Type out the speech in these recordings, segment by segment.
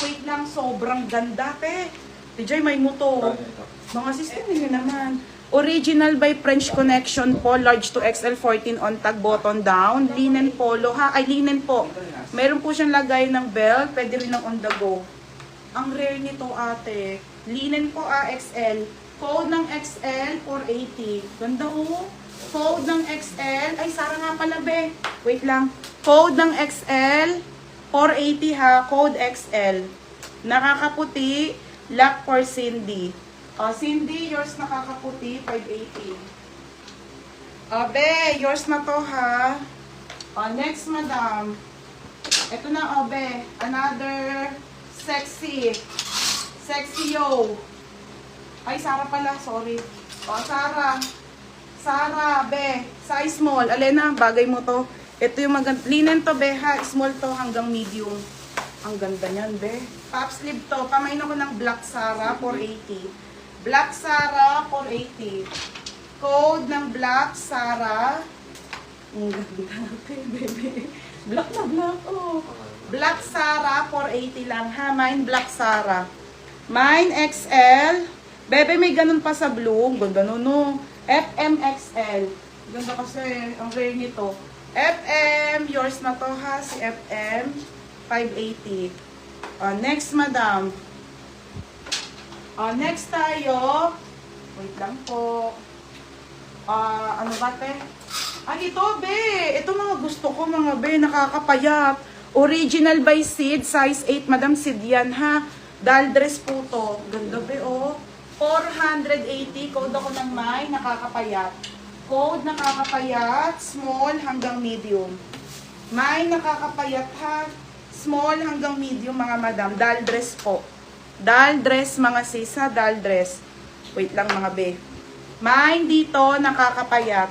wait lang. Sobrang ganda, te. TJ, may muto. Mga system nyo naman. Original by French Connection po, large to XL 14 on tag, button down. Linen polo ha, ay linen po. Meron po siyang lagay ng belt, pwede rin ng on the go. Ang rare nito ate, linen po XL. Code ng XL 480. Ganda oh. Code ng XL, ay Sara nga pala be. Wait lang. Code ng XL 480 ha, code XL. Nakakaputi, lock for Cindy. Cindy, yours nakakaputi, 580. Be, yours na to ha. Next, madam. Ito na, be. Another sexy. Sexy yo. Ay, Sara pala, sorry. Sara. Sara, be. Size small. Alena, bagay mo to. Ito yung maganda. Linen to, be ha. Small to hanggang medium. Ang ganda niyan, be. Top sleeve to. Pamain ako ng black Sara, 480. Black Sara, 480. Code ng Black Sara. Ang ganda natin, bebe. Black na black, oh. Black Sara, 480 lang, ha? Mine Black Sara. Mine XL. Bebe, may ganun pa sa blue. Ganda no, no. FMXL. Ganda kasi, ang rare nito. FM, yours na to, ha? Si FM, 580. Next, madam. Next tayo, wait lang po. Ano ba te? Ito be, ito mga gusto ko mga be, nakakapayat. Original by Sid, size 8, Madam Sid yan ha. Dal dress po to. Ganda be oh. 480, code ako ng may, nakakapayat. Code nakakapayat, small hanggang medium. May nakakapayat ha. Small hanggang medium mga madam, dal dress po. Dal dress mga sis ha, dal dress. Wait lang mga be. Mine dito nakakapayat.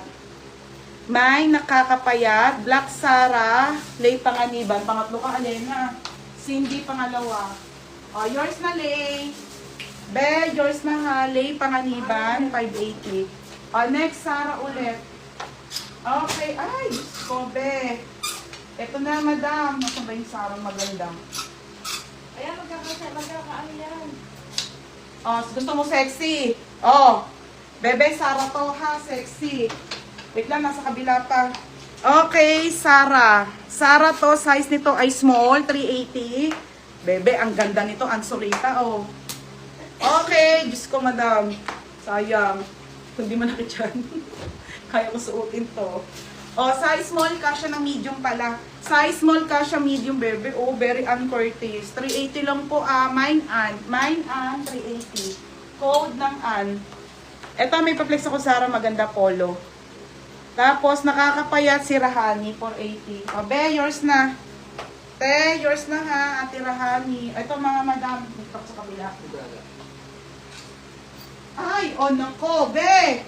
Mine nakakapayat. Black Sara, Lay Panganiban. Pangatlo ka Alena. Cindy pangalawa. Yours na Lay. Be, yours na ha, Lay Panganiban, 580. Next Sara ulit. Okay, ay, ko be. Ito na madam. Nasaan ba yung Sara maganda? Ayan, magkakaano yan. Gusto mo sexy? Bebe, Sara to ha, sexy. Wait lang, nasa kabila pa. Okay, Sara. Sara to, size nito ay small, 380. Bebe, ang ganda nito, Ansorita, oh. Okay, Diyos ko, madam. Sayang. Hindi man nakityan. Kaya ko suotin to. Size small, kasha ng medium pala. Size small, kasha medium, bebe. Very un-Curtis. 380 lang po, mine an. Mine an, 380. Code ng an. Ito, may pa-flex ako, Sara, maganda polo. Tapos, nakakapayat si Rahani, 480. Be, yours na. Te, yours na ha, Ate Rahani. Ito, mga madam. Ito sa kabila. Ay, nako, be.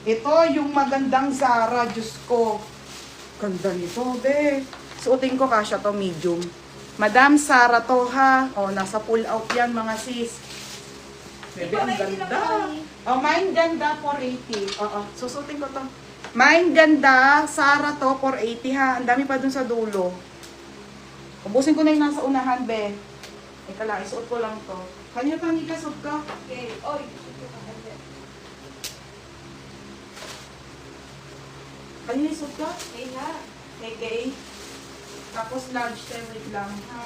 Ito, yung magandang Zara, Diyos ko. Ganda nito, be. Suotin ko kasya to, medium. Madam Sara to, ha. Nasa pull out yan, mga sis. Bebe, ang ganda. Mine ganda, 480. Susutin ko to. Mine ganda, Sara to, 480, ha. Ang dami pa dun sa dulo. Ubusin ko na yung nasa unahan, be. Ika lang, isuot ko lang to. Kanya-kanya ka, suot ka. Okay. Oy, Kanina isot ka? okay na. Okay. Tapos large time, wait lang, ha?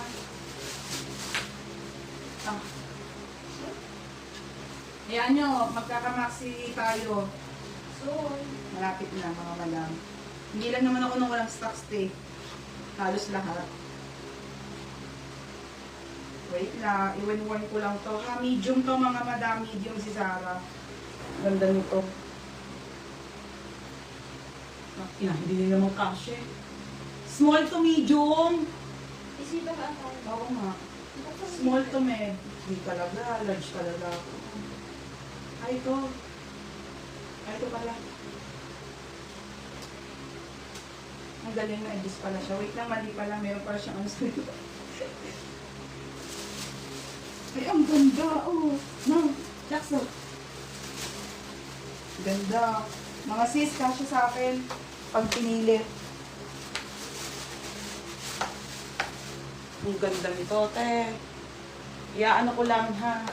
Ayan nyo, magkakamaxi tayo. Soon. Malapit na, mga madam. Hindi lang naman ako nung walang stocks, eh. Halos lahat. Wait lang, iwan-iwan ko lang to. Ha, medium to, mga madam. Medium si Zara. Ganda nito. Hindi nila naman cash eh. Small to medium. Isiba ka ang Oo nga. Small to med. Hindi talaga. Large talaga. Ay, ito. Ay, ito pala. Ang galing na edis pala siya. Wait lang, mali pala. Meron pala siyang ano sa'yo. Ay, ang ganda. No. Jackson. Ganda. Mga sis, kasya sa akin. Pag pinili. Ang ganda nito, te. Iaano ko lang, ha?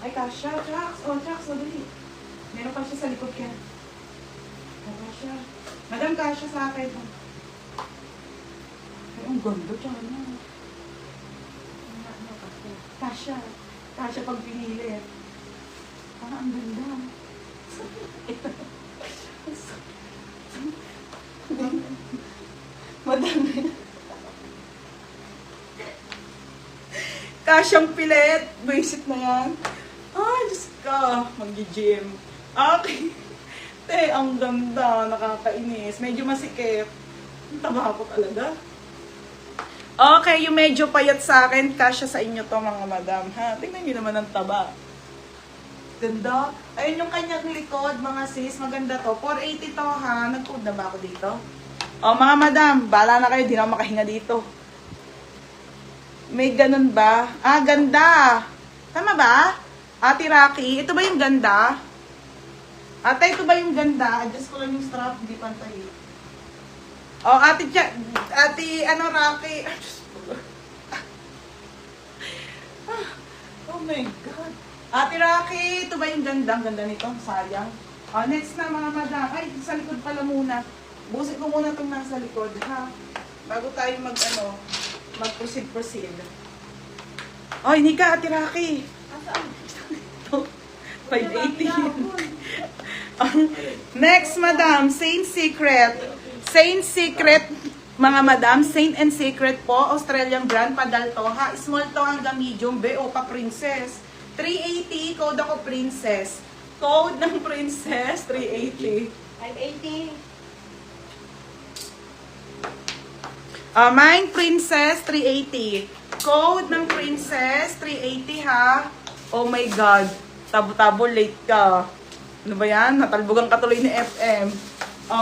Ay, kasha. Jax. Oh, Jax. Dali. Meron pa siya sa likod ka. Oh, kasha. Madam, kasha sa akin. Ay, ang ganda. Tsaka na. Kasha. Kasha pag pinilit. Ah, ang ganda. Madami. Kasyang pilit. Basic na yan. Ay, Diyos ka. Mag-gym. Okay. Te, ang ganda. Nakakainis. Medyo masikip. Ang taba ko talaga. Okay, yung medyo payat sa akin, kasya sa inyo to mga madam. Ha? Tingnan nyo naman ang taba. Ganda. Ayun yung kanyang likod, mga sis. Maganda to. 480 to, ha? Nag-code na ba ako dito? O, mga madam, bala na kayo. Di na ako makahinga dito. May ganun ba? Ah, ganda. Tama ba? Ate Rocky, ito ba yung ganda? Ate, ito ba yung ganda? Adjust ko lang yung strap, hindi pantay. O, ate, Rocky. Oh my God. Ate Rocky, ito ba yung ganda? Ang ganda nito, sayang. O, next na mga madam. Ay, sa likod pala muna. Busin ko muna itong nasa likod, ha? Bago tayo mag-proceed. Oy, Nika, Ate Rocky. Asaan? 580. Next, madam, Saint Secret. Saint Secret, mga madam, Saint and Secret po, Australian brand, padal to, ha? Small to hanggang medium, be, o pa princess. 380, code ako princess. Code ng princess, 380. 580. Mine, princess, 380. Code ng princess, 380 ha. Oh my God. Tabo-tabo, late ka. Ano ba yan? Natalbogan ka tuloy ni FM.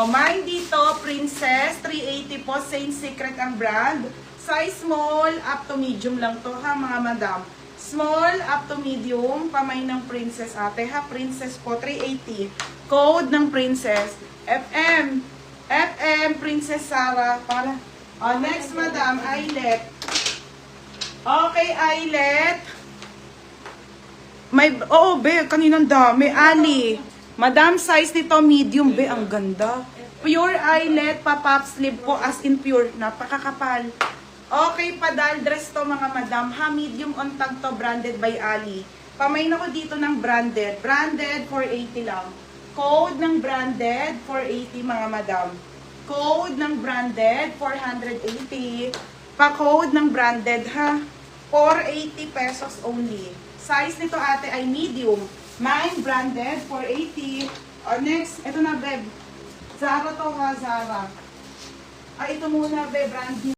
Mine dito, princess, 380 po. Saint Secret ang brand. Size small, up to medium lang to ha mga madam. Small, up to medium. Pamay ng princess ate ha. Princess po, 380. Code ng princess. FM, Princess Sarah. Next, madam, Eyelet. Okay, Eyelet. Oo, be, kaninang dami. Ali. Madam, size nito, medium, be. Ang ganda. Pure Eyelet, pa-pop sleeve po, as in pure. Napakakapal. Okay, padal dress to, mga madam. Ha, medium on tag to, branded by Ali. Pamain ako dito ng branded. Branded, 480 lang. Code ng branded, 480, mga madam. Code ng branded, 480. Pa-code ng branded, ha? 480 pesos only. Size nito ate ay medium. Mine, branded, 480. Next, ito na, beb. Zara to ha, Zara. Ito muna, beb, brand new.